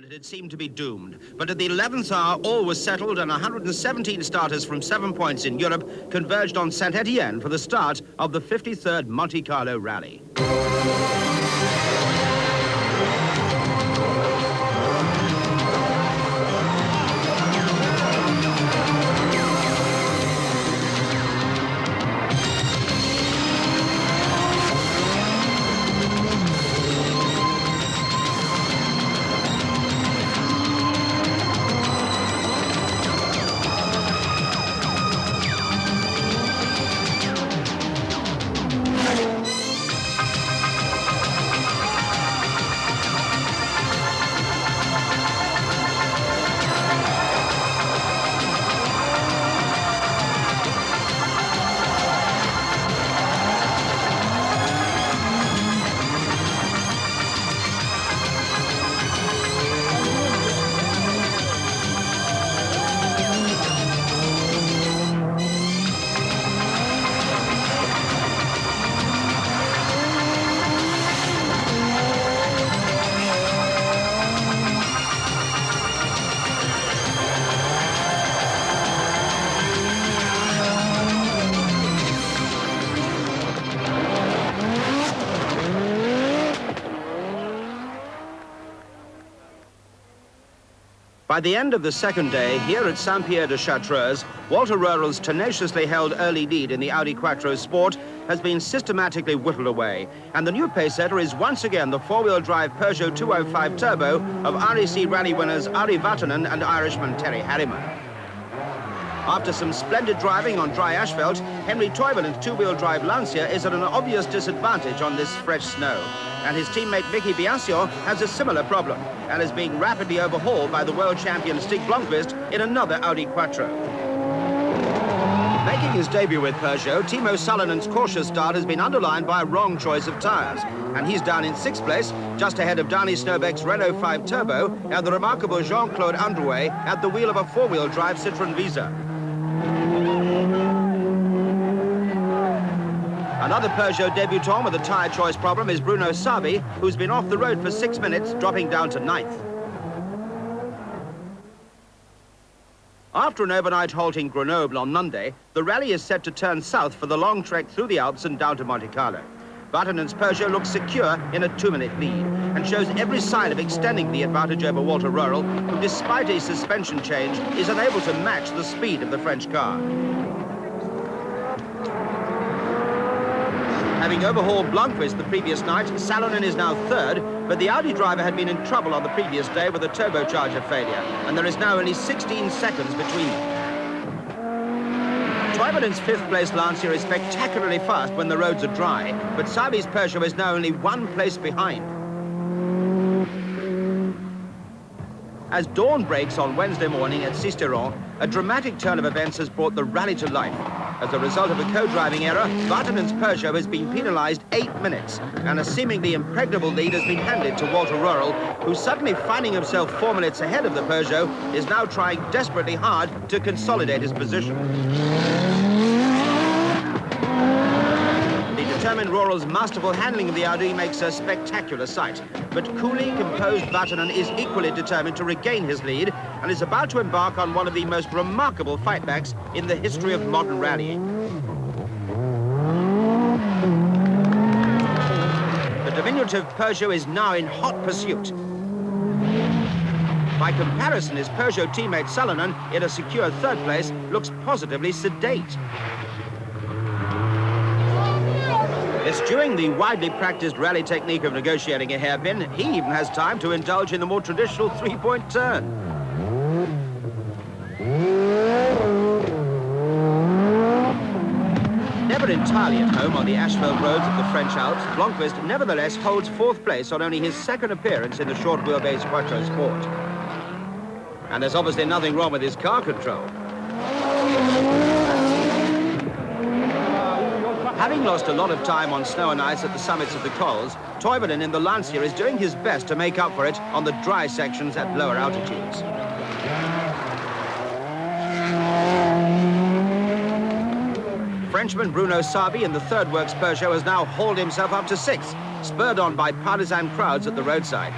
it had seemed to be doomed. But at the 11th hour, all was settled and 117 starters from 7 points in Europe converged on Saint-Étienne for the start of the 53rd Monte Carlo Rally. By the end of the second day, here at Saint-Pierre-de-Chartreuse, Walter Röhrl's tenaciously held early lead in the Audi Quattro Sport has been systematically whittled away, and the new pacesetter is once again the four-wheel drive Peugeot 205 Turbo of REC Rally winners Ari Vatanen and Irishman Terry Harriman. After some splendid driving on dry asphalt, Henry Toivolin's two-wheel drive Lancia is at an obvious disadvantage on this fresh snow. And his teammate Mickey Biasio has a similar problem and is being rapidly overhauled by the world champion Stig Blomqvist in another Audi Quattro. Making his debut with Peugeot, Timo Salonen's cautious start has been underlined by a wrong choice of tyres. And he's down in 6th place, just ahead of Dani Snowbeck's Renault 5 Turbo and the remarkable Jean-Claude Androuet at the wheel of a four-wheel drive Citroën Visa. Another Peugeot debutant with a tyre choice problem is Bruno Savi, who's been off the road for 6 minutes, dropping down to 9th. After an overnight halt in Grenoble on Monday, the rally is set to turn south for the long trek through the Alps and down to Monte Carlo. Vatanen's Peugeot looks secure in a 2-minute lead and shows every sign of extending the advantage over Walter Röhrl, who, despite a suspension change, is unable to match the speed of the French car. Having overhauled Blomqvist the previous night, Salonen is now 3rd, but the Audi driver had been in trouble on the previous day with a turbocharger failure, and there is now only 16 seconds between them. Toivolin's 5th place Lancia is spectacularly fast when the roads are dry, but Savi's Peugeot is now only 1 place behind. As dawn breaks on Wednesday morning at Sisteron, a dramatic turn of events has brought the rally to life. As a result of a co-driving error, Vatanen's Peugeot has been penalised 8 minutes, and a seemingly impregnable lead has been handed to Walter Röhrl, who, suddenly finding himself 4 minutes ahead of the Peugeot, is now trying desperately hard to consolidate his position. Determined Röhrl's masterful handling of the Audi makes a spectacular sight, but coolly composed Vatanen is equally determined to regain his lead and is about to embark on one of the most remarkable fightbacks in the history of modern rallying. The diminutive Peugeot is now in hot pursuit. By comparison, his Peugeot teammate Salonen, in a secure 3rd place, looks positively sedate. Eschewing the widely practiced rally technique of negotiating a hairpin, he even has time to indulge in the more traditional 3-point turn. Never entirely at home on the asphalt roads of the French Alps, Blomqvist nevertheless holds 4th place on only his 2nd appearance in the short wheelbase Quattro Sport. And there's obviously nothing wrong with his car control. Having lost a lot of time on snow and ice at the summits of the cols, Toivonen in the Lancia is doing his best to make up for it on the dry sections at lower altitudes. Frenchman Bruno Savi in the 3rd Works Peugeot has now hauled himself up to 6th, spurred on by partisan crowds at the roadside.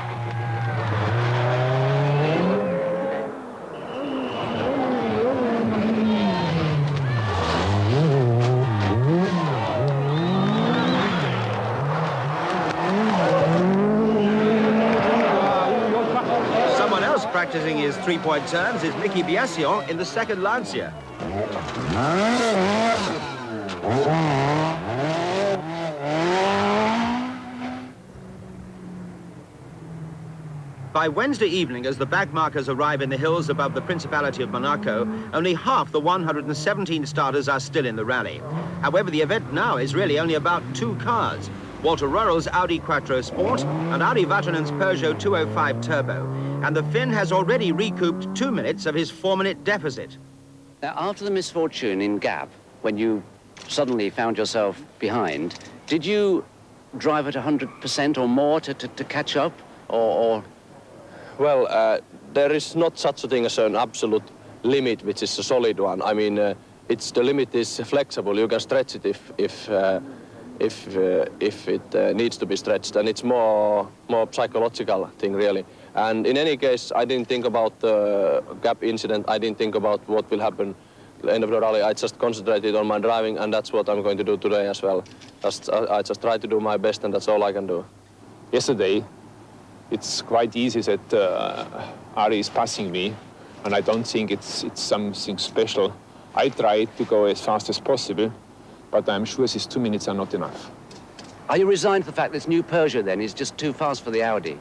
practicing his three-point turns is Mickey Biassion in the second Lancia. By Wednesday evening, as the backmarkers arrive in the hills above the Principality of Monaco, only half the 117 starters are still in the rally. However, the event now is really only about two cars: Walter Röhrl's Audi Quattro Sport and Ari Vatanen's Peugeot 205 Turbo. And the Finn has already recouped 2 minutes of his 4-minute deficit. Now, after the misfortune in Gap, when you suddenly found yourself behind, did you drive at 100% or more to catch up, or? Well, there is not such a thing as an absolute limit, which is a solid one. I mean, the limit is flexible. You can stretch it if it needs to be stretched, and it's more psychological thing, really. And in any case, I didn't think about the Gap incident. I didn't think about what will happen at the end of the rally. I just concentrated on my driving, and that's what I'm going to do today as well. I just try to do my best, and that's all I can do. Yesterday, it's quite easy that Ari is passing me, and I don't think it's something special. I tried to go as fast as possible, but I'm sure these 2 minutes are not enough. Are you resigned to the fact this new Peugeot, then, is just too fast for the Audi?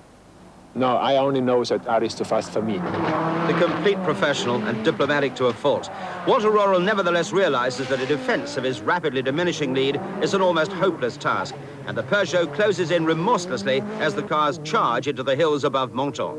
No, I only know that Ari is too fast for me. The complete professional and diplomatic to a fault. Walter Röhrl nevertheless realizes that a defense of his rapidly diminishing lead is an almost hopeless task, and the Peugeot closes in remorselessly as the cars charge into the hills above Menton.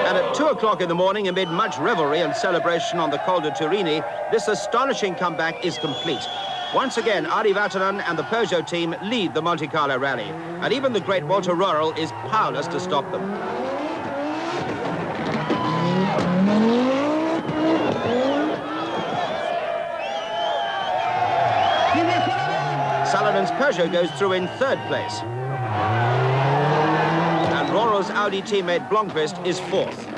And at 2 o'clock in the morning, amid much revelry and celebration on the Col de Turini, this astonishing comeback is complete. Once again, Ari Vatanen and the Peugeot team lead the Monte Carlo rally, and even the great Walter Röhrl is powerless to stop them. Sullivan's Peugeot goes through in third place. And Röhrl's Audi teammate Blomqvist is fourth.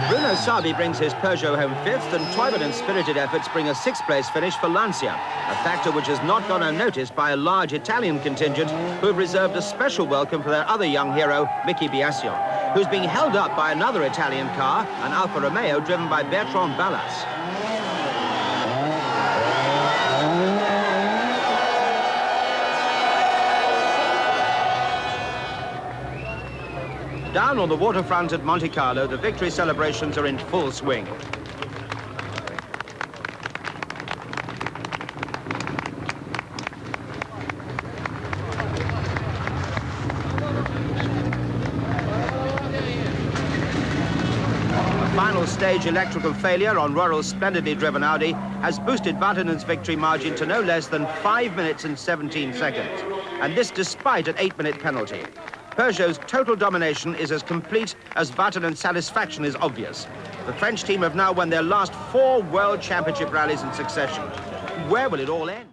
Bruno Sabi brings his Peugeot home fifth, and Toivonen spirited efforts bring a sixth-place finish for Lancia, a factor which has not gone unnoticed by a large Italian contingent who have reserved a special welcome for their other young hero, Mickey Biassion, who's being held up by another Italian car, an Alfa Romeo driven by Bertrand Ballas. Down on the waterfront at Monte Carlo, the victory celebrations are in full swing. A final stage electrical failure on Röhrl's splendidly driven Audi has boosted Vatanen's victory margin to no less than 5 minutes and 17 seconds, and this despite an 8-minute penalty. Peugeot's total domination is as complete as Vatanen's satisfaction is obvious. The French team have now won their last 4 World Championship rallies in succession. Where will it all end?